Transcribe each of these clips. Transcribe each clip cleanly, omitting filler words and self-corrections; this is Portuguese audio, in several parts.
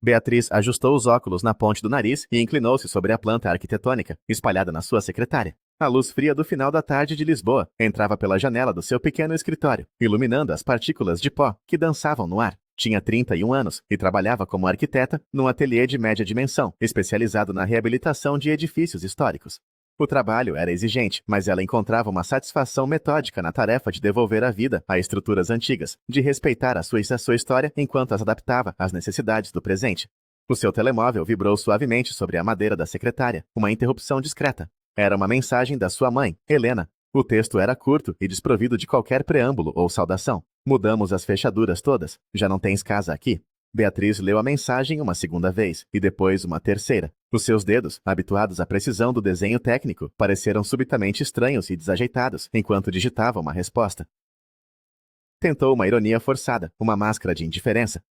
Beatriz ajustou os óculos na ponte do nariz e inclinou-se sobre a planta arquitetônica, espalhada na sua secretária. A luz fria do final da tarde de Lisboa entrava pela janela do seu pequeno escritório, iluminando as partículas de pó que dançavam no ar. Tinha 31 anos e trabalhava como arquiteta num ateliê de média dimensão, especializado na reabilitação de edifícios históricos. O trabalho era exigente, mas ela encontrava uma satisfação metódica na tarefa de devolver a vida a estruturas antigas, de respeitar a sua história enquanto as adaptava às necessidades do presente. O seu telemóvel vibrou suavemente sobre a madeira da secretária, uma interrupção discreta. Era uma mensagem da sua mãe, Helena. O texto era curto e desprovido de qualquer preâmbulo ou saudação. Mudamos as fechaduras todas. Já não tens casa aqui. Beatriz leu a mensagem uma segunda vez, e depois uma terceira. Os seus dedos, habituados à precisão do desenho técnico, pareceram subitamente estranhos e desajeitados, enquanto digitava uma resposta. Tentou uma ironia forçada, uma máscara de indiferença.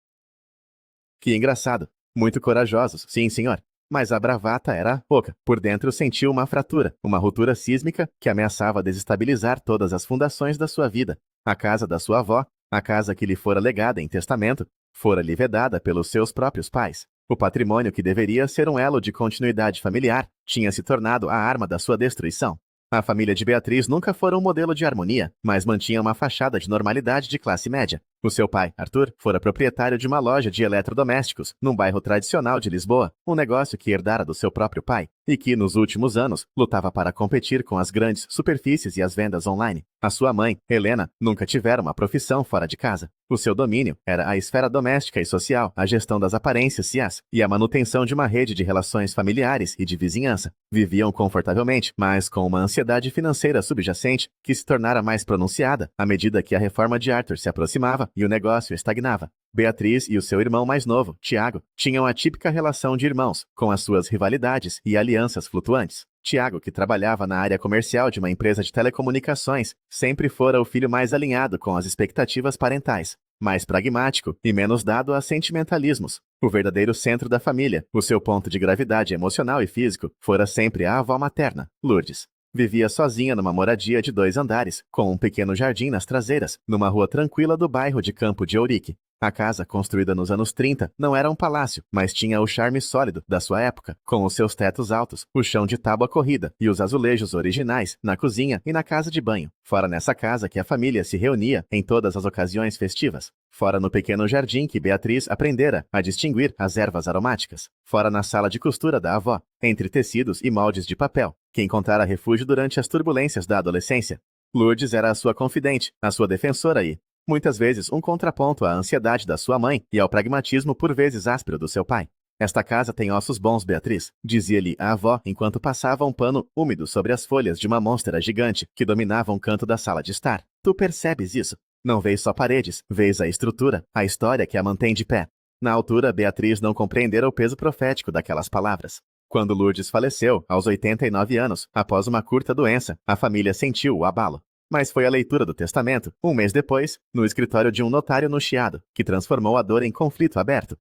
Que engraçado. Muito corajosos, sim, senhor. Mas a bravata era oca. Por dentro sentiu uma fratura, uma ruptura sísmica que ameaçava desestabilizar todas as fundações da sua vida. A casa da sua avó, a casa que lhe fora legada em testamento, fora-lhe vedada pelos seus próprios pais. O patrimônio que deveria ser um elo de continuidade familiar tinha se tornado a arma da sua destruição. A família de Beatriz nunca fora um modelo de harmonia, mas mantinha uma fachada de normalidade de classe média. O seu pai, Arthur, fora proprietário de uma loja de eletrodomésticos num bairro tradicional de Lisboa, um negócio que herdara do seu próprio pai, e que, nos últimos anos, lutava para competir com as grandes superfícies e as vendas online. A sua mãe, Helena, nunca tivera uma profissão fora de casa. O seu domínio era a esfera doméstica e social, a gestão das aparências e a manutenção de uma rede de relações familiares e de vizinhança. Viviam confortavelmente, mas com uma ansiedade financeira subjacente que se tornara mais pronunciada à medida que a reforma de Arthur se aproximava e o negócio estagnava. Beatriz e o seu irmão mais novo, Tiago, tinham a típica relação de irmãos, com as suas rivalidades e alianças flutuantes. Tiago, que trabalhava na área comercial de uma empresa de telecomunicações, sempre fora o filho mais alinhado com as expectativas parentais, mais pragmático e menos dado a sentimentalismos. O verdadeiro centro da família, o seu ponto de gravidade emocional e físico, fora sempre a avó materna, Lourdes. Vivia sozinha numa moradia de 2 andares, com um pequeno jardim nas traseiras, numa rua tranquila do bairro de Campo de Ourique. A casa, construída nos anos 30, não era um palácio, mas tinha o charme sólido da sua época, com os seus tetos altos, o chão de tábua corrida e os azulejos originais na cozinha e na casa de banho. Fora nessa casa que a família se reunia em todas as ocasiões festivas. Fora no pequeno jardim que Beatriz aprendera a distinguir as ervas aromáticas. Fora na sala de costura da avó, entre tecidos e moldes de papel, que encontrara refúgio durante as turbulências da adolescência. Lourdes era a sua confidente, a sua defensora e, muitas vezes, um contraponto à ansiedade da sua mãe e ao pragmatismo por vezes áspero do seu pai. Esta casa tem ossos bons, Beatriz, dizia-lhe a avó enquanto passava um pano úmido sobre as folhas de uma monstera gigante que dominava um canto da sala de estar. Tu percebes isso? Não vês só paredes, vês a estrutura, a história que a mantém de pé. Na altura, Beatriz não compreendera o peso profético daquelas palavras. Quando Lourdes faleceu, aos 89 anos, após uma curta doença, a família sentiu o abalo. Mas foi a leitura do testamento, um mês depois, no escritório de um notário no Chiado, que transformou a dor em conflito aberto.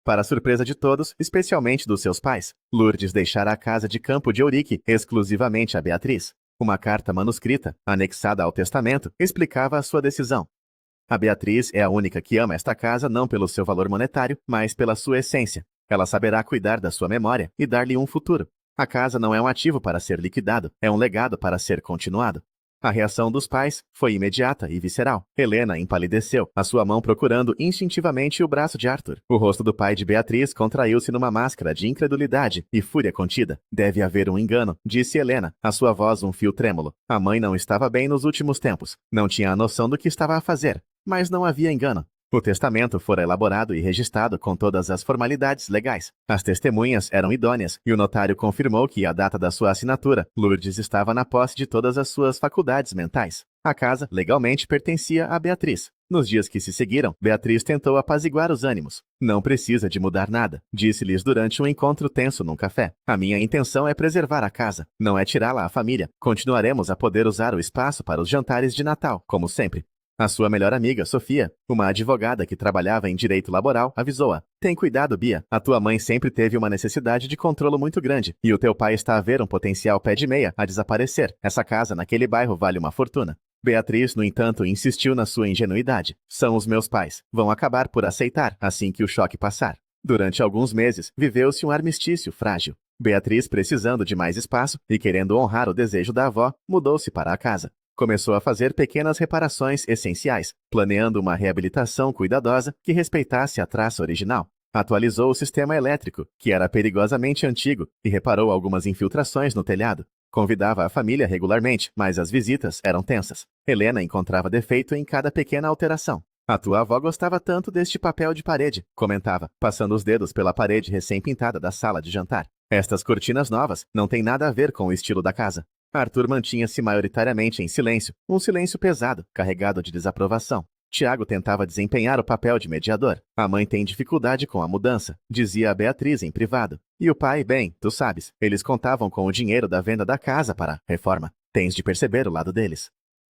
Para a surpresa de todos, especialmente dos seus pais, Lourdes deixara a casa de Campo de Ourique exclusivamente a Beatriz. Uma carta manuscrita, anexada ao testamento, explicava a sua decisão. A Beatriz é a única que ama esta casa não pelo seu valor monetário, mas pela sua essência. Ela saberá cuidar da sua memória e dar-lhe um futuro. A casa não é um ativo para ser liquidado, é um legado para ser continuado. A reação dos pais foi imediata e visceral. Helena empalideceu, a sua mão procurando instintivamente o braço de Arthur. O rosto do pai de Beatriz contraiu-se numa máscara de incredulidade e fúria contida. Deve haver um engano, disse Helena, a sua voz um fio trêmulo. A mãe não estava bem nos últimos tempos. Não tinha a noção do que estava a fazer. Mas não havia engano. O testamento fora elaborado e registrado com todas as formalidades legais. As testemunhas eram idôneas e o notário confirmou que, à data da sua assinatura, Lourdes estava na posse de todas as suas faculdades mentais. A casa, legalmente, pertencia a Beatriz. Nos dias que se seguiram, Beatriz tentou apaziguar os ânimos. Não precisa de mudar nada, disse-lhes durante um encontro tenso num café. A minha intenção é preservar a casa, não é tirá-la à família. Continuaremos a poder usar o espaço para os jantares de Natal, como sempre. A sua melhor amiga, Sofia, uma advogada que trabalhava em direito laboral, avisou-a. Tem cuidado, Bia. A tua mãe sempre teve uma necessidade de controlo muito grande, e o teu pai está a ver um potencial pé de meia a desaparecer. Essa casa naquele bairro vale uma fortuna. Beatriz, no entanto, insistiu na sua ingenuidade. São os meus pais. Vão acabar por aceitar assim que o choque passar. Durante alguns meses, viveu-se um armistício frágil. Beatriz, precisando de mais espaço e querendo honrar o desejo da avó, mudou-se para a casa. Começou a fazer pequenas reparações essenciais, planeando uma reabilitação cuidadosa que respeitasse a traça original. Atualizou o sistema elétrico, que era perigosamente antigo, e reparou algumas infiltrações no telhado. Convidava a família regularmente, mas as visitas eram tensas. Helena encontrava defeito em cada pequena alteração. A tua avó gostava tanto deste papel de parede, comentava, passando os dedos pela parede recém-pintada da sala de jantar. Estas cortinas novas não têm nada a ver com o estilo da casa. Arthur mantinha-se maioritariamente em silêncio, um silêncio pesado, carregado de desaprovação. Tiago tentava desempenhar o papel de mediador. A mãe tem dificuldade com a mudança, dizia a Beatriz em privado. E o pai, bem, tu sabes, eles contavam com o dinheiro da venda da casa para a reforma. Tens de perceber o lado deles.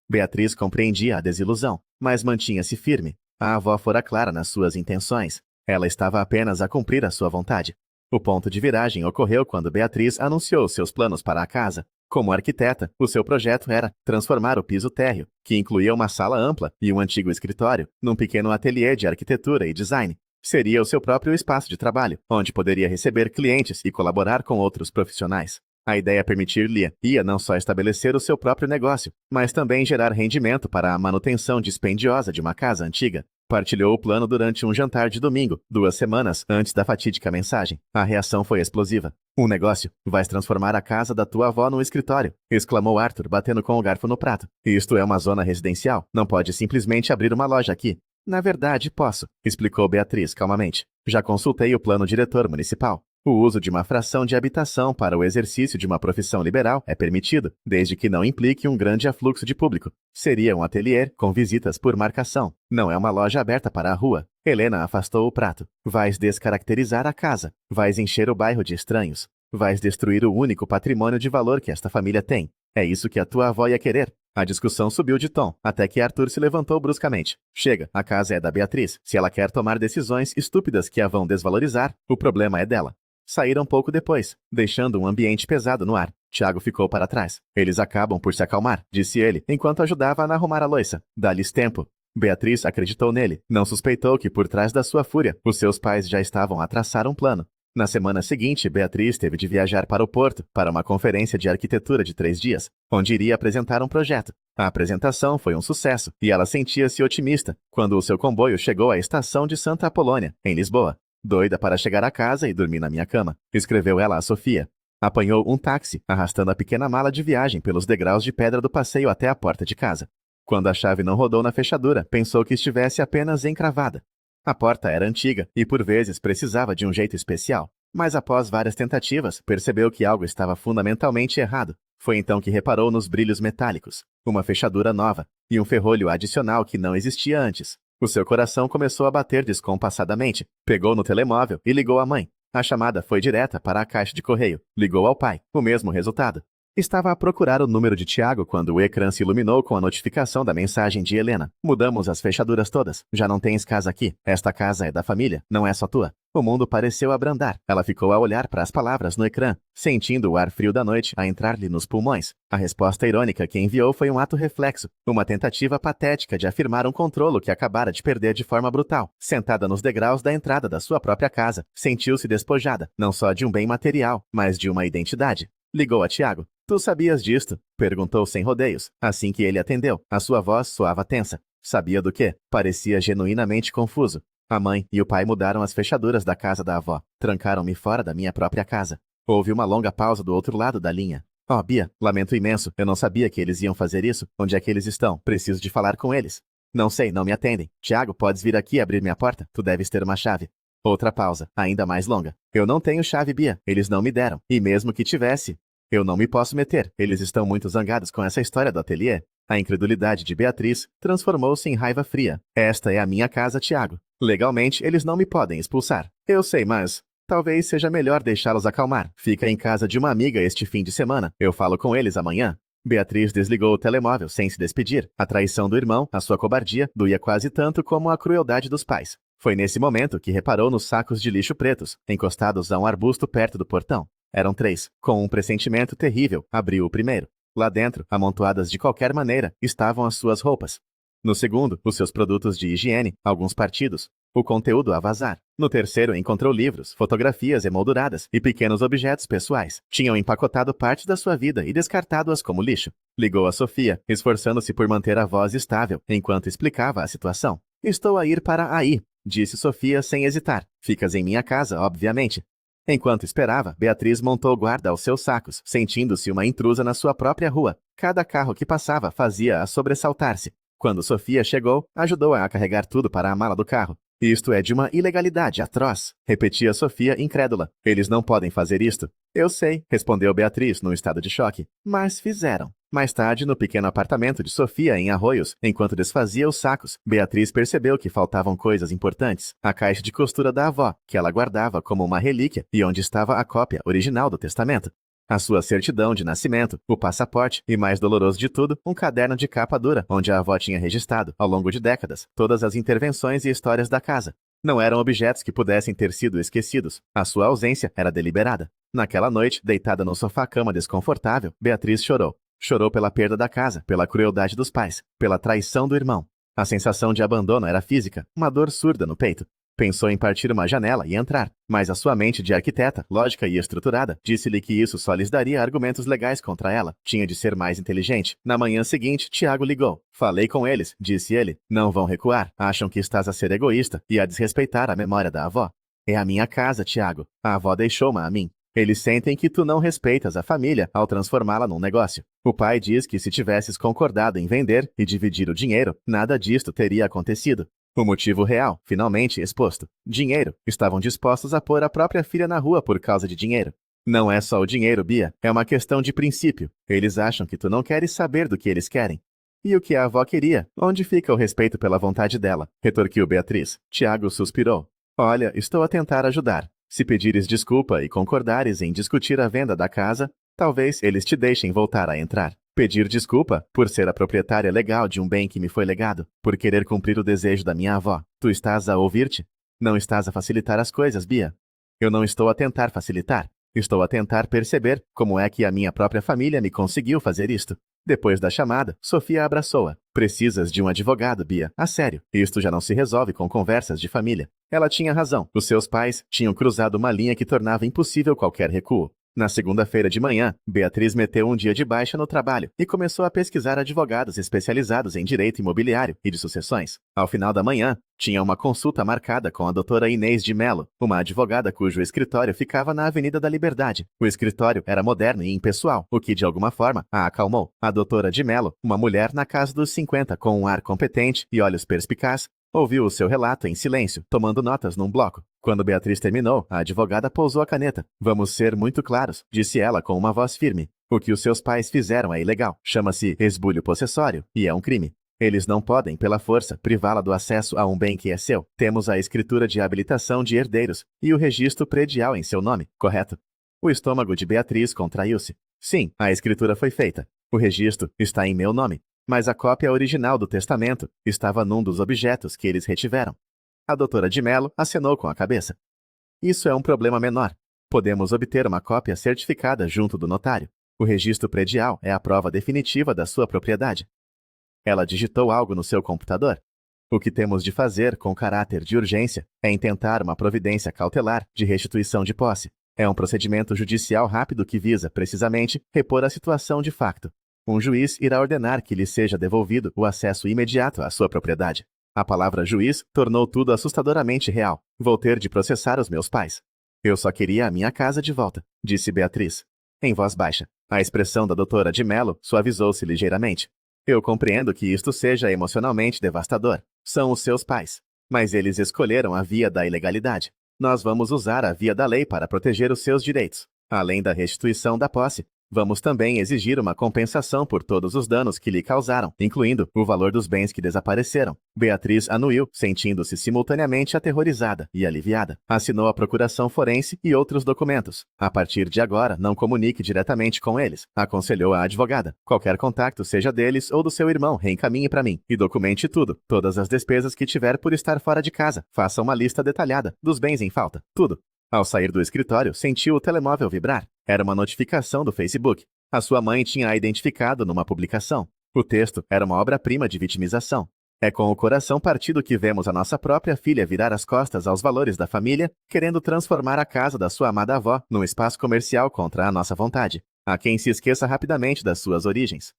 Beatriz compreendia a desilusão, mas mantinha-se firme. A avó fora clara nas suas intenções. Ela estava apenas a cumprir a sua vontade. O ponto de viragem ocorreu quando Beatriz anunciou seus planos para a casa. Como arquiteta, o seu projeto era transformar o piso térreo, que incluía uma sala ampla e um antigo escritório, num pequeno ateliê de arquitetura e design. Seria o seu próprio espaço de trabalho, onde poderia receber clientes e colaborar com outros profissionais. A ideia permitir-lhe ia não só estabelecer o seu próprio negócio, mas também gerar rendimento para a manutenção dispendiosa de uma casa antiga. Partilhou o plano durante um jantar de domingo, 2 semanas antes da fatídica mensagem. A reação foi explosiva. Um negócio? Vais transformar a casa da tua avó num escritório, exclamou Arthur, batendo com o garfo no prato. Isto é uma zona residencial. Não pode simplesmente abrir uma loja aqui. Na verdade, posso, explicou Beatriz calmamente. Já consultei o plano diretor municipal. O uso de uma fração de habitação para o exercício de uma profissão liberal é permitido, desde que não implique um grande afluxo de público. Seria um ateliê com visitas por marcação. Não é uma loja aberta para a rua. Helena afastou o prato. Vais descaracterizar a casa. Vais encher o bairro de estranhos. Vais destruir o único patrimônio de valor que esta família tem. É isso que a tua avó ia querer. A discussão subiu de tom, até que Arthur se levantou bruscamente. Chega, a casa é da Beatriz. Se ela quer tomar decisões estúpidas que a vão desvalorizar, o problema é dela. Saíram pouco depois, deixando um ambiente pesado no ar. Tiago ficou para trás. Eles acabam por se acalmar, disse ele, enquanto ajudava a arrumar a louça. Dá-lhes tempo. Beatriz acreditou nele. Não suspeitou que por trás da sua fúria, os seus pais já estavam a traçar um plano. Na semana seguinte, Beatriz teve de viajar para o Porto, para uma conferência de arquitetura de 3 dias, onde iria apresentar um projeto. A apresentação foi um sucesso, e ela sentia-se otimista, quando o seu comboio chegou à estação de Santa Apolônia, em Lisboa. Doida para chegar a casa e dormir na minha cama, escreveu ela a Sofia. Apanhou um táxi, arrastando a pequena mala de viagem pelos degraus de pedra do passeio até a porta de casa. Quando a chave não rodou na fechadura, pensou que estivesse apenas encravada. A porta era antiga e, por vezes, precisava de um jeito especial. Mas após várias tentativas, percebeu que algo estava fundamentalmente errado. Foi então que reparou nos brilhos metálicos, uma fechadura nova e um ferrolho adicional que não existia antes. O seu coração começou a bater descompassadamente. Pegou no telemóvel e ligou à mãe. A chamada foi direta para a caixa de correio. Ligou ao pai. O mesmo resultado. Estava a procurar o número de Tiago quando o ecrã se iluminou com a notificação da mensagem de Helena. Mudamos as fechaduras todas. Já não tens casa aqui. Esta casa é da família, não é só tua. O mundo pareceu abrandar. Ela ficou a olhar para as palavras no ecrã, sentindo o ar frio da noite a entrar-lhe nos pulmões. A resposta irônica que enviou foi um ato reflexo, uma tentativa patética de afirmar um controlo que acabara de perder de forma brutal. Sentada nos degraus da entrada da sua própria casa, sentiu-se despojada, não só de um bem material, mas de uma identidade. Ligou a Tiago. Tu sabias disto? Perguntou sem rodeios. Assim que ele atendeu, a sua voz soava tensa. Sabia do quê? Parecia genuinamente confuso. A mãe e o pai mudaram as fechaduras da casa da avó. Trancaram-me fora da minha própria casa. Houve uma longa pausa do outro lado da linha. Oh, Bia, lamento imenso. Eu não sabia que eles iam fazer isso. Onde é que eles estão? Preciso de falar com eles. Não sei, não me atendem. Tiago, podes vir aqui abrir minha porta? Tu deves ter uma chave. Outra pausa, ainda mais longa. Eu não tenho chave, Bia. Eles não me deram. E mesmo que tivesse, eu não me posso meter. Eles estão muito zangados com essa história do ateliê. A incredulidade de Beatriz transformou-se em raiva fria. Esta é a minha casa, Tiago. Legalmente, eles não me podem expulsar. Eu sei, mas talvez seja melhor deixá-los acalmar. Fica em casa de uma amiga este fim de semana. Eu falo com eles amanhã. Beatriz desligou o telemóvel sem se despedir. A traição do irmão, a sua cobardia, doía quase tanto como a crueldade dos pais. Foi nesse momento que reparou nos sacos de lixo pretos, encostados a um arbusto perto do portão. Eram 3. Com um pressentimento terrível, abriu o primeiro. Lá dentro, amontoadas de qualquer maneira, estavam as suas roupas. No segundo, os seus produtos de higiene, alguns partidos, o conteúdo a vazar. No terceiro, encontrou livros, fotografias emolduradas e pequenos objetos pessoais. Tinham empacotado parte da sua vida e descartado-as como lixo. Ligou a Sofia, esforçando-se por manter a voz estável, enquanto explicava a situação. Estou a ir para aí, disse Sofia sem hesitar. Ficas em minha casa, obviamente. Enquanto esperava, Beatriz montou guarda aos seus sacos, sentindo-se uma intrusa na sua própria rua. Cada carro que passava fazia-a sobressaltar-se. Quando Sofia chegou, ajudou-a a carregar tudo para a mala do carro. Isto é de uma ilegalidade atroz, repetia Sofia incrédula. Eles não podem fazer isto. Eu sei, respondeu Beatriz num estado de choque. Mas fizeram. Mais tarde, no pequeno apartamento de Sofia em Arroios, enquanto desfazia os sacos, Beatriz percebeu que faltavam coisas importantes. A caixa de costura da avó, que ela guardava como uma relíquia, e onde estava a cópia original do testamento. A sua certidão de nascimento, o passaporte e, mais doloroso de tudo, um caderno de capa dura, onde a avó tinha registrado, ao longo de décadas, todas as intervenções e histórias da casa. Não eram objetos que pudessem ter sido esquecidos. A sua ausência era deliberada. Naquela noite, deitada no sofá-cama desconfortável, Beatriz chorou. Chorou pela perda da casa, pela crueldade dos pais, pela traição do irmão. A sensação de abandono era física, uma dor surda no peito. Pensou em partir uma janela e entrar, mas a sua mente de arquiteta, lógica e estruturada, disse-lhe que isso só lhes daria argumentos legais contra ela. Tinha de ser mais inteligente. Na manhã seguinte, Tiago ligou. Falei com eles, disse ele. Não vão recuar. Acham que estás a ser egoísta e a desrespeitar a memória da avó. É a minha casa, Tiago. A avó deixou-ma a mim. Eles sentem que tu não respeitas a família ao transformá-la num negócio. O pai diz que se tivesses concordado em vender e dividir o dinheiro, nada disto teria acontecido. O motivo real, finalmente exposto. Dinheiro. Estavam dispostos a pôr a própria filha na rua por causa de dinheiro. Não é só o dinheiro, Bia. É uma questão de princípio. Eles acham que tu não queres saber do que eles querem. E o que a avó queria? Onde fica o respeito pela vontade dela? Retorquiu Beatriz. Tiago suspirou. Olha, estou a tentar ajudar. Se pedires desculpa e concordares em discutir a venda da casa, talvez eles te deixem voltar a entrar. Pedir desculpa por ser a proprietária legal de um bem que me foi legado, por querer cumprir o desejo da minha avó. Tu estás a ouvir-te? Não estás a facilitar as coisas, Bia. Eu não estou a tentar facilitar. Estou a tentar perceber como é que a minha própria família me conseguiu fazer isto. Depois da chamada, Sofia abraçou-a. Precisas de um advogado, Bia. A sério. Isto já não se resolve com conversas de família. Ela tinha razão. Os seus pais tinham cruzado uma linha que tornava impossível qualquer recuo. Na segunda-feira de manhã, Beatriz meteu um dia de baixa no trabalho e começou a pesquisar advogados especializados em direito imobiliário e de sucessões. Ao final da manhã, tinha uma consulta marcada com a doutora Inês de Mello, uma advogada cujo escritório ficava na Avenida da Liberdade. O escritório era moderno e impessoal, o que de alguma forma a acalmou. A doutora de Mello, uma mulher na casa dos 50 com um ar competente e olhos perspicaz, ouviu o seu relato em silêncio, tomando notas num bloco. Quando Beatriz terminou, a advogada pousou a caneta. Vamos ser muito claros, disse ela com uma voz firme. O que os seus pais fizeram é ilegal. Chama-se esbulho possessório e é um crime. Eles não podem, pela força, privá-la do acesso a um bem que é seu. Temos a escritura de habilitação de herdeiros e o registro predial em seu nome, correto? O estômago de Beatriz contraiu-se. Sim, a escritura foi feita. O registro está em meu nome. Mas a cópia original do testamento estava num dos objetos que eles retiveram. A doutora de Mello acenou com a cabeça. Isso é um problema menor. Podemos obter uma cópia certificada junto do notário. O registro predial é a prova definitiva da sua propriedade. Ela digitou algo no seu computador. O que temos de fazer com caráter de urgência é intentar uma providência cautelar de restituição de posse. É um procedimento judicial rápido que visa, precisamente, repor a situação de facto. Um juiz irá ordenar que lhe seja devolvido o acesso imediato à sua propriedade. A palavra juiz tornou tudo assustadoramente real. Vou ter de processar os meus pais. Eu só queria a minha casa de volta, disse Beatriz, em voz baixa. A expressão da doutora de Mello suavizou-se ligeiramente. Eu compreendo que isto seja emocionalmente devastador. São os seus pais. Mas eles escolheram a via da ilegalidade. Nós vamos usar a via da lei para proteger os seus direitos. Além da restituição da posse, vamos também exigir uma compensação por todos os danos que lhe causaram, incluindo o valor dos bens que desapareceram. Beatriz anuiu, sentindo-se simultaneamente aterrorizada e aliviada. Assinou a procuração forense e outros documentos. A partir de agora, não comunique diretamente com eles, aconselhou a advogada. Qualquer contato, seja deles ou do seu irmão, reencaminhe para mim e documente tudo, todas as despesas que tiver por estar fora de casa. Faça uma lista detalhada dos bens em falta, tudo. Ao sair do escritório, sentiu o telemóvel vibrar. Era uma notificação do Facebook. A sua mãe tinha a identificado numa publicação. O texto era uma obra-prima de vitimização. É com o coração partido que vemos a nossa própria filha virar as costas aos valores da família, querendo transformar a casa da sua amada avó num espaço comercial contra a nossa vontade. Há quem se esqueça rapidamente das suas origens.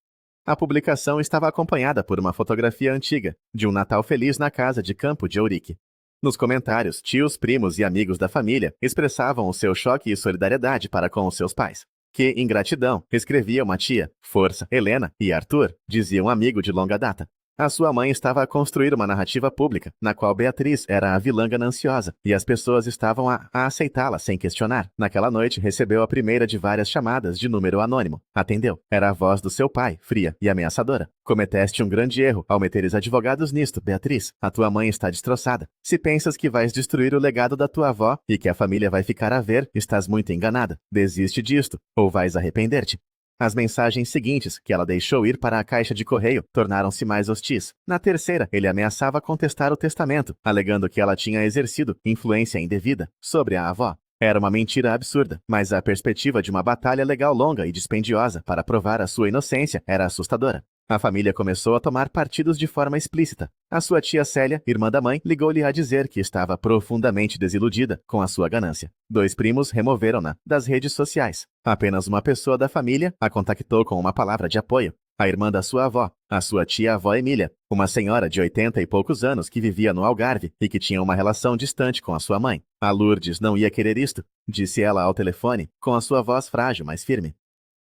A publicação estava acompanhada por uma fotografia antiga, de um Natal feliz na casa de campo de Ourique. Nos comentários, tios, primos e amigos da família expressavam o seu choque e solidariedade para com os seus pais. Que ingratidão, escrevia uma tia. Força, Helena e Arthur, dizia um amigo de longa data. A sua mãe estava a construir uma narrativa pública, na qual Beatriz era a vilã gananciosa, e as pessoas estavam a aceitá-la sem questionar. Naquela noite, recebeu a primeira de várias chamadas de número anônimo. Atendeu. Era a voz do seu pai, fria e ameaçadora. Cometeste um grande erro ao meteres advogados nisto, Beatriz. A tua mãe está destroçada. Se pensas que vais destruir o legado da tua avó e que a família vai ficar a ver, estás muito enganada. Desiste disto, ou vais arrepender-te. As mensagens seguintes, que ela deixou ir para a caixa de correio, tornaram-se mais hostis. Na terceira, ele ameaçava contestar o testamento, alegando que ela tinha exercido influência indevida sobre a avó. Era uma mentira absurda, mas a perspectiva de uma batalha legal longa e dispendiosa para provar a sua inocência era assustadora. A família começou a tomar partidos de forma explícita. A sua tia Célia, irmã da mãe, ligou-lhe a dizer que estava profundamente desiludida com a sua ganância. 2 primos removeram-na das redes sociais. Apenas uma pessoa da família a contactou com uma palavra de apoio. A irmã da sua avó, a sua tia-avó Emília, uma senhora de 80 e poucos anos que vivia no Algarve e que tinha uma relação distante com a sua mãe. A Lourdes não ia querer isto, disse ela ao telefone, com a sua voz frágil, mas firme.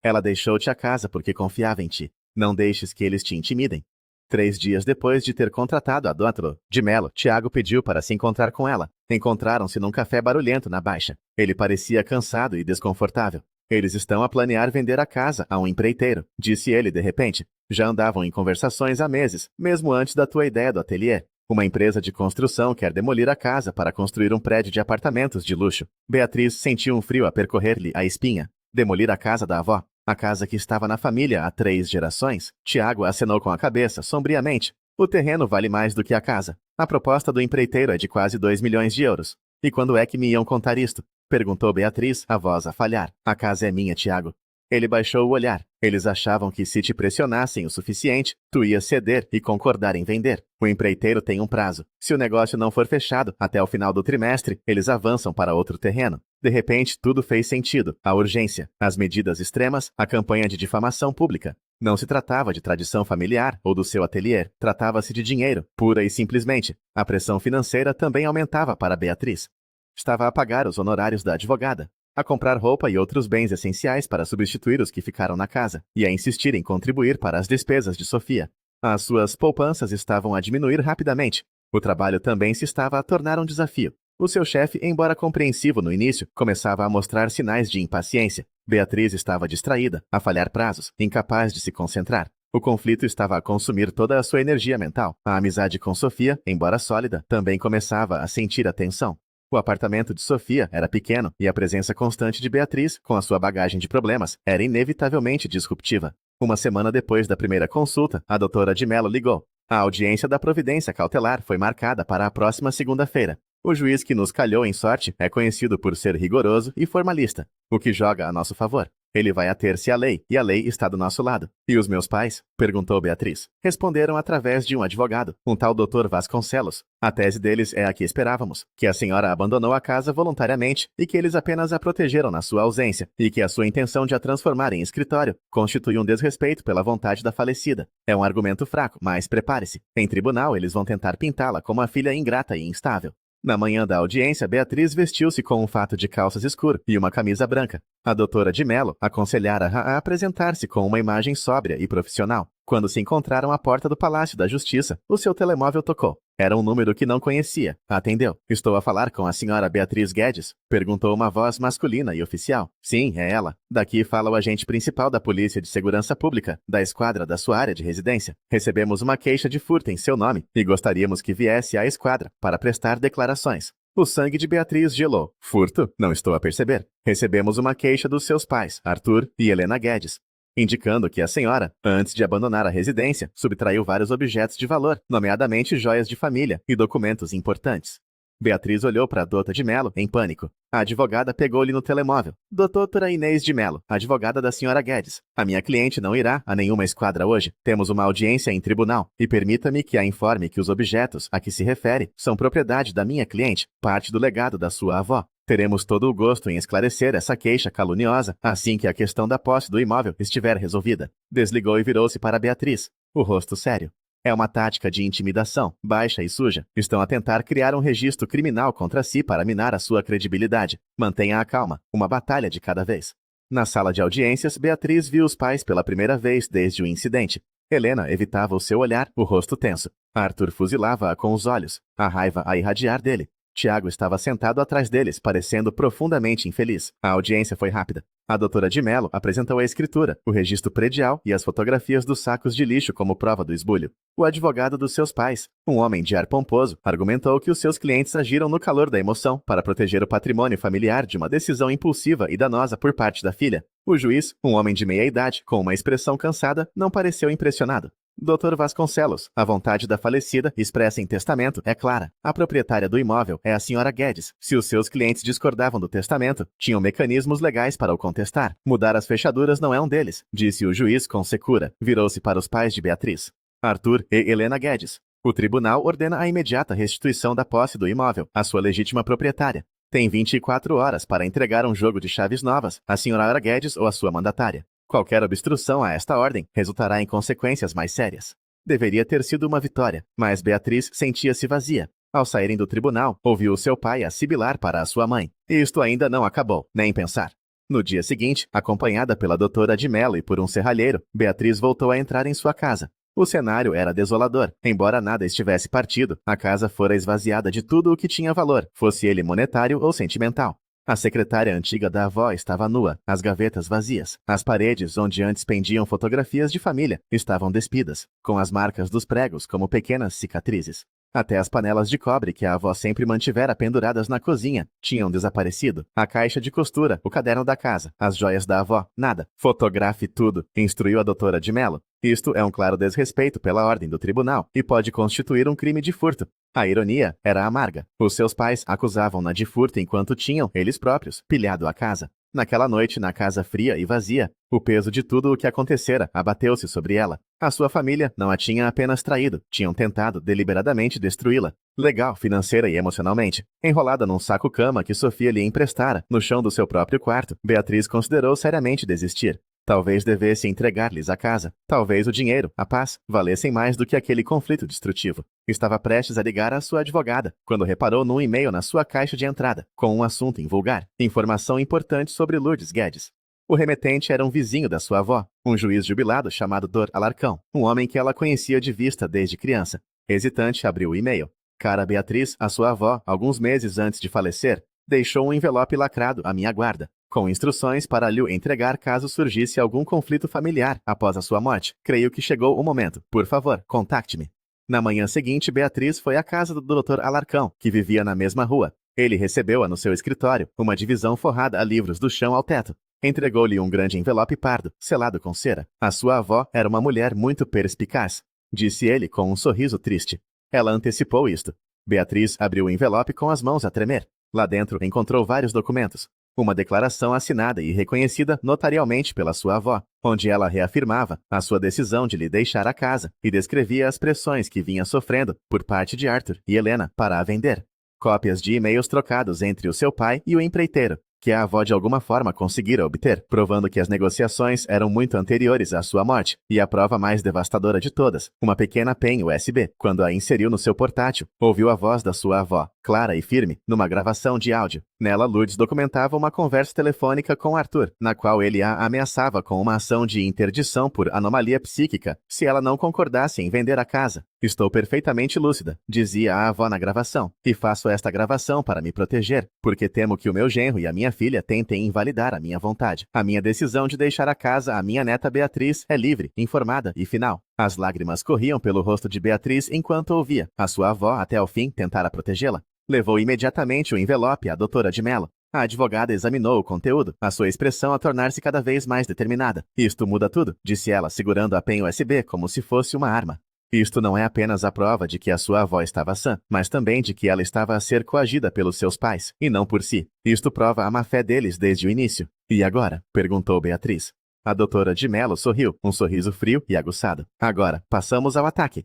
Ela deixou-te a casa porque confiava em ti. Não deixes que eles te intimidem. 3 dias depois de ter contratado a Dr. de Mello, Tiago pediu para se encontrar com ela. Encontraram-se num café barulhento na Baixa. Ele parecia cansado e desconfortável. Eles estão a planear vender a casa a um empreiteiro, disse ele de repente. Já andavam em conversações há meses, mesmo antes da tua ideia do ateliê. Uma empresa de construção quer demolir a casa para construir um prédio de apartamentos de luxo. Beatriz sentiu um frio a percorrer-lhe a espinha. Demolir a casa da avó? A casa que estava na família há 3 gerações? Tiago acenou com a cabeça, sombriamente. O terreno vale mais do que a casa. A proposta do empreiteiro é de quase 2 milhões de euros. E quando é que me iam contar isto? Perguntou Beatriz, a voz a falhar. A casa é minha, Tiago. Ele baixou o olhar. Eles achavam que se te pressionassem o suficiente, tu ias ceder e concordar em vender. O empreiteiro tem um prazo. Se o negócio não for fechado até o final do trimestre, eles avançam para outro terreno. De repente, tudo fez sentido. A urgência, as medidas extremas, a campanha de difamação pública. Não se tratava de tradição familiar ou do seu ateliê. Tratava-se de dinheiro, pura e simplesmente. A pressão financeira também aumentava para Beatriz. Estava a pagar os honorários da advogada, a comprar roupa e outros bens essenciais para substituir os que ficaram na casa, e a insistir em contribuir para as despesas de Sofia. As suas poupanças estavam a diminuir rapidamente. O trabalho também se estava a tornar um desafio. O seu chefe, embora compreensivo no início, começava a mostrar sinais de impaciência. Beatriz estava distraída, a falhar prazos, incapaz de se concentrar. O conflito estava a consumir toda a sua energia mental. A amizade com Sofia, embora sólida, também começava a sentir a tensão. O apartamento de Sofia era pequeno e a presença constante de Beatriz, com a sua bagagem de problemas, era inevitavelmente disruptiva. Uma semana depois da primeira consulta, a doutora de Mello ligou. A audiência da providência cautelar foi marcada para a próxima segunda-feira. O juiz que nos calhou em sorte é conhecido por ser rigoroso e formalista, o que joga a nosso favor. Ele vai ater-se à lei, e a lei está do nosso lado. E os meus pais? Perguntou Beatriz. Responderam através de um advogado, um tal Dr. Vasconcelos. A tese deles é a que esperávamos, que a senhora abandonou a casa voluntariamente e que eles apenas a protegeram na sua ausência, e que a sua intenção de a transformar em escritório constitui um desrespeito pela vontade da falecida. É um argumento fraco, mas prepare-se. Em tribunal, eles vão tentar pintá-la como a filha ingrata e instável. Na manhã da audiência, Beatriz vestiu-se com um fato de calças escuro e uma camisa branca. A doutora de Mello aconselhara-a a apresentar-se com uma imagem sóbria e profissional. Quando se encontraram à porta do Palácio da Justiça, o seu telemóvel tocou. Era um número que não conhecia. Atendeu. Estou a falar com a senhora Beatriz Guedes? Perguntou uma voz masculina e oficial. Sim, é ela. Daqui fala o agente principal da Polícia de Segurança Pública, da esquadra da sua área de residência. Recebemos uma queixa de furto em seu nome e gostaríamos que viesse à esquadra para prestar declarações. O sangue de Beatriz gelou. Furto? Não estou a perceber. Recebemos uma queixa dos seus pais, Arthur e Helena Guedes, indicando que a senhora, antes de abandonar a residência, subtraiu vários objetos de valor, nomeadamente joias de família e documentos importantes. Beatriz olhou para a Dota de Mello, em pânico. A advogada pegou-lhe no telemóvel. Doutora Inês de Mello, advogada da senhora Guedes. A minha cliente não irá a nenhuma esquadra hoje. Temos uma audiência em tribunal. E permita-me que a informe que os objetos a que se refere são propriedade da minha cliente, parte do legado da sua avó. Teremos todo o gosto em esclarecer essa queixa caluniosa assim que a questão da posse do imóvel estiver resolvida. Desligou e virou-se para Beatriz, o rosto sério. É uma tática de intimidação, baixa e suja. Estão a tentar criar um registro criminal contra si para minar a sua credibilidade. Mantenha a calma, uma batalha de cada vez. Na sala de audiências, Beatriz viu os pais pela primeira vez desde o incidente. Helena evitava o seu olhar, o rosto tenso. Arthur fuzilava-a com os olhos, a raiva a irradiar dele. Tiago estava sentado atrás deles, parecendo profundamente infeliz. A audiência foi rápida. A doutora de Mello apresentou a escritura, o registro predial e as fotografias dos sacos de lixo como prova do esbulho. O advogado dos seus pais, um homem de ar pomposo, argumentou que os seus clientes agiram no calor da emoção para proteger o patrimônio familiar de uma decisão impulsiva e danosa por parte da filha. O juiz, um homem de meia idade, com uma expressão cansada, não pareceu impressionado. Dr. Vasconcelos, a vontade da falecida, expressa em testamento, é clara. A proprietária do imóvel é a senhora Guedes. Se os seus clientes discordavam do testamento, tinham mecanismos legais para o contestar. Mudar as fechaduras não é um deles, disse o juiz com secura. Virou-se para os pais de Beatriz, Arthur e Helena Guedes. O tribunal ordena a imediata restituição da posse do imóvel à sua legítima proprietária. Tem 24 horas para entregar um jogo de chaves novas à senhora Guedes ou à sua mandatária. Qualquer obstrução a esta ordem resultará em consequências mais sérias. Deveria ter sido uma vitória, mas Beatriz sentia-se vazia. Ao saírem do tribunal, ouviu seu pai a sibilar para a sua mãe. Isto ainda não acabou, nem pensar. No dia seguinte, acompanhada pela doutora de Mello e por um serralheiro, Beatriz voltou a entrar em sua casa. O cenário era desolador. Embora nada estivesse partido, a casa fora esvaziada de tudo o que tinha valor, fosse ele monetário ou sentimental. A secretária antiga da avó estava nua, as gavetas vazias. As paredes, onde antes pendiam fotografias de família, estavam despidas, com as marcas dos pregos como pequenas cicatrizes. Até as panelas de cobre que a avó sempre mantivera penduradas na cozinha tinham desaparecido. A caixa de costura, o caderno da casa, as joias da avó, nada. Fotografe tudo, instruiu a doutora de Mello. Isto é um claro desrespeito pela ordem do tribunal e pode constituir um crime de furto. A ironia era amarga. Os seus pais acusavam-na de furto enquanto tinham, eles próprios, pilhado a casa. Naquela noite, na casa fria e vazia, o peso de tudo o que acontecera abateu-se sobre ela. A sua família não a tinha apenas traído, tinham tentado deliberadamente destruí-la. Legal, financeira e emocionalmente. Enrolada num saco-cama que Sofia lhe emprestara, no chão do seu próprio quarto, Beatriz considerou seriamente desistir. Talvez devesse entregar-lhes a casa. Talvez o dinheiro, a paz, valessem mais do que aquele conflito destrutivo. Estava prestes a ligar à sua advogada, quando reparou num e-mail na sua caixa de entrada, com um assunto invulgar. Informação importante sobre Lourdes Guedes. O remetente era um vizinho da sua avó, um juiz jubilado chamado Dr. Alarcão, um homem que ela conhecia de vista desde criança. Hesitante, abriu o e-mail. Cara Beatriz, a sua avó, alguns meses antes de falecer, deixou um envelope lacrado à minha guarda, com instruções para lhe entregar caso surgisse algum conflito familiar após a sua morte. Creio que chegou o momento. Por favor, contacte-me. Na manhã seguinte, Beatriz foi à casa do Dr. Alarcão, que vivia na mesma rua. Ele recebeu-a no seu escritório, uma divisão forrada a livros do chão ao teto. Entregou-lhe um grande envelope pardo, selado com cera. A sua avó era uma mulher muito perspicaz, disse ele com um sorriso triste. Ela antecipou isto. Beatriz abriu o envelope com as mãos a tremer. Lá dentro encontrou vários documentos. Uma declaração assinada e reconhecida notarialmente pela sua avó, onde ela reafirmava a sua decisão de lhe deixar a casa e descrevia as pressões que vinha sofrendo por parte de Arthur e Helena para a vender. Cópias de e-mails trocados entre o seu pai e o empreiteiro, que a avó de alguma forma conseguira obter, provando que as negociações eram muito anteriores à sua morte, e a prova mais devastadora de todas, uma pequena pen USB, quando a inseriu no seu portátil, ouviu a voz da sua avó, clara e firme, numa gravação de áudio. Nela, Lourdes documentava uma conversa telefônica com Arthur, na qual ele a ameaçava com uma ação de interdição por anomalia psíquica, se ela não concordasse em vender a casa. Estou perfeitamente lúcida, dizia a avó na gravação, e faço esta gravação para me proteger, porque temo que o meu genro e a minha filha tentem invalidar a minha vontade. A minha decisão de deixar a casa à minha neta Beatriz é livre, informada e final. As lágrimas corriam pelo rosto de Beatriz enquanto ouvia. A sua avó, até ao fim, tentara protegê-la. Levou imediatamente o envelope à doutora de Mello. A advogada examinou o conteúdo, a sua expressão a tornar-se cada vez mais determinada. Isto muda tudo, disse ela, segurando a pen USB como se fosse uma arma. Isto não é apenas a prova de que a sua avó estava sã, mas também de que ela estava a ser coagida pelos seus pais, e não por si. Isto prova a má-fé deles desde o início. E agora? Perguntou Beatriz. A doutora de Mello sorriu, um sorriso frio e aguçado. Agora, passamos ao ataque.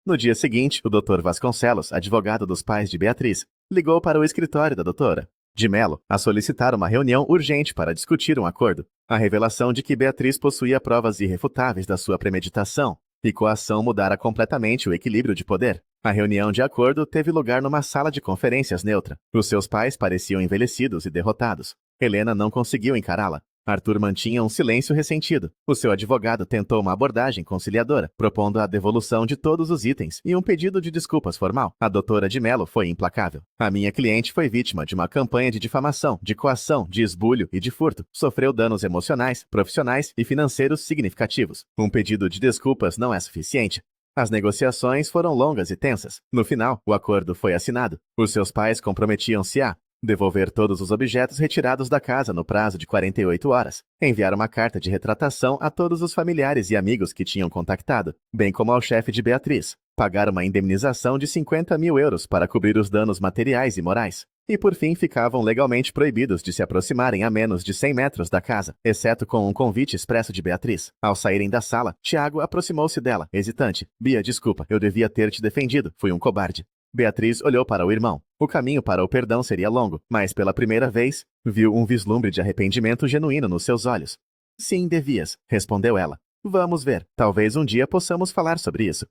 No dia seguinte, o Dr. Vasconcelos, advogado dos pais de Beatriz, ligou para o escritório da doutora de Mello a solicitar uma reunião urgente para discutir um acordo. A revelação de que Beatriz possuía provas irrefutáveis da sua premeditação e coação mudara completamente o equilíbrio de poder. A reunião de acordo teve lugar numa sala de conferências neutra. Os seus pais pareciam envelhecidos e derrotados. Helena não conseguiu encará-la. Arthur mantinha um silêncio ressentido. O seu advogado tentou uma abordagem conciliadora, propondo a devolução de todos os itens e um pedido de desculpas formal. A doutora de Mello foi implacável. A minha cliente foi vítima de uma campanha de difamação, de coação, de esbulho e de furto. Sofreu danos emocionais, profissionais e financeiros significativos. Um pedido de desculpas não é suficiente. As negociações foram longas e tensas. No final, o acordo foi assinado. Os seus pais comprometiam-se a devolver todos os objetos retirados da casa no prazo de 48 horas, enviar uma carta de retratação a todos os familiares e amigos que tinham contactado, bem como ao chefe de Beatriz, pagar uma indemnização de 50 mil euros para cobrir os danos materiais e morais. E por fim ficavam legalmente proibidos de se aproximarem a menos de 100 metros da casa, exceto com um convite expresso de Beatriz. Ao saírem da sala, Tiago aproximou-se dela, hesitante. Bia, desculpa, eu devia ter te defendido, fui um cobarde. Beatriz olhou para o irmão. O caminho para o perdão seria longo, mas pela primeira vez, viu um vislumbre de arrependimento genuíno nos seus olhos. Sim, devias, respondeu ela. Vamos ver, talvez um dia possamos falar sobre isso.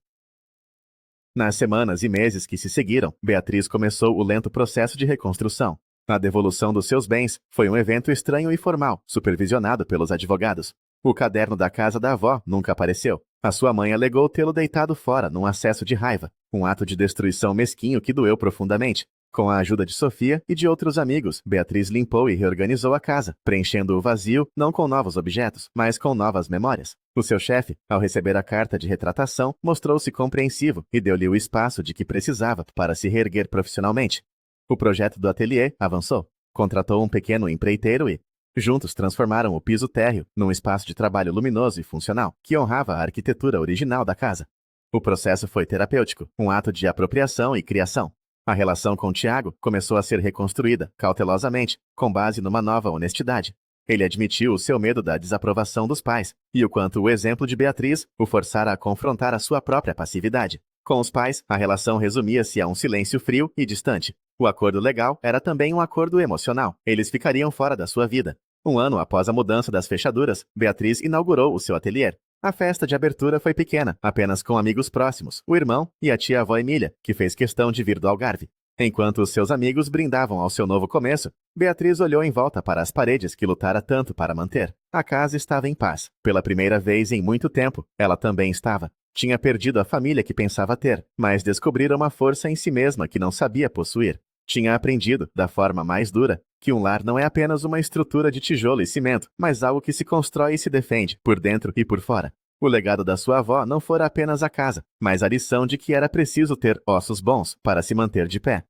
Nas semanas e meses que se seguiram, Beatriz começou o lento processo de reconstrução. A devolução dos seus bens foi um evento estranho e formal, supervisionado pelos advogados. O caderno da casa da avó nunca apareceu. A sua mãe alegou tê-lo deitado fora num acesso de raiva, um ato de destruição mesquinho que doeu profundamente. Com a ajuda de Sofia e de outros amigos, Beatriz limpou e reorganizou a casa, preenchendo o vazio não com novos objetos, mas com novas memórias. O seu chefe, ao receber a carta de retratação, mostrou-se compreensivo e deu-lhe o espaço de que precisava para se reerguer profissionalmente. O projeto do ateliê avançou. Contratou um pequeno empreiteiro e, juntos, transformaram o piso térreo num espaço de trabalho luminoso e funcional, que honrava a arquitetura original da casa. O processo foi terapêutico, um ato de apropriação e criação. A relação com Tiago começou a ser reconstruída, cautelosamente, com base numa nova honestidade. Ele admitiu o seu medo da desaprovação dos pais, e o quanto o exemplo de Beatriz o forçara a confrontar a sua própria passividade. Com os pais, a relação resumia-se a um silêncio frio e distante. O acordo legal era também um acordo emocional. Eles ficariam fora da sua vida. Um ano após a mudança das fechaduras, Beatriz inaugurou o seu ateliê. A festa de abertura foi pequena, apenas com amigos próximos, o irmão e a tia-avó Emília, que fez questão de vir do Algarve. Enquanto os seus amigos brindavam ao seu novo começo, Beatriz olhou em volta para as paredes que lutara tanto para manter. A casa estava em paz. Pela primeira vez em muito tempo, ela também estava. Tinha perdido a família que pensava ter, mas descobrira uma força em si mesma que não sabia possuir. Tinha aprendido, da forma mais dura, que um lar não é apenas uma estrutura de tijolo e cimento, mas algo que se constrói e se defende, por dentro e por fora. O legado da sua avó não fora apenas a casa, mas a lição de que era preciso ter ossos bons para se manter de pé.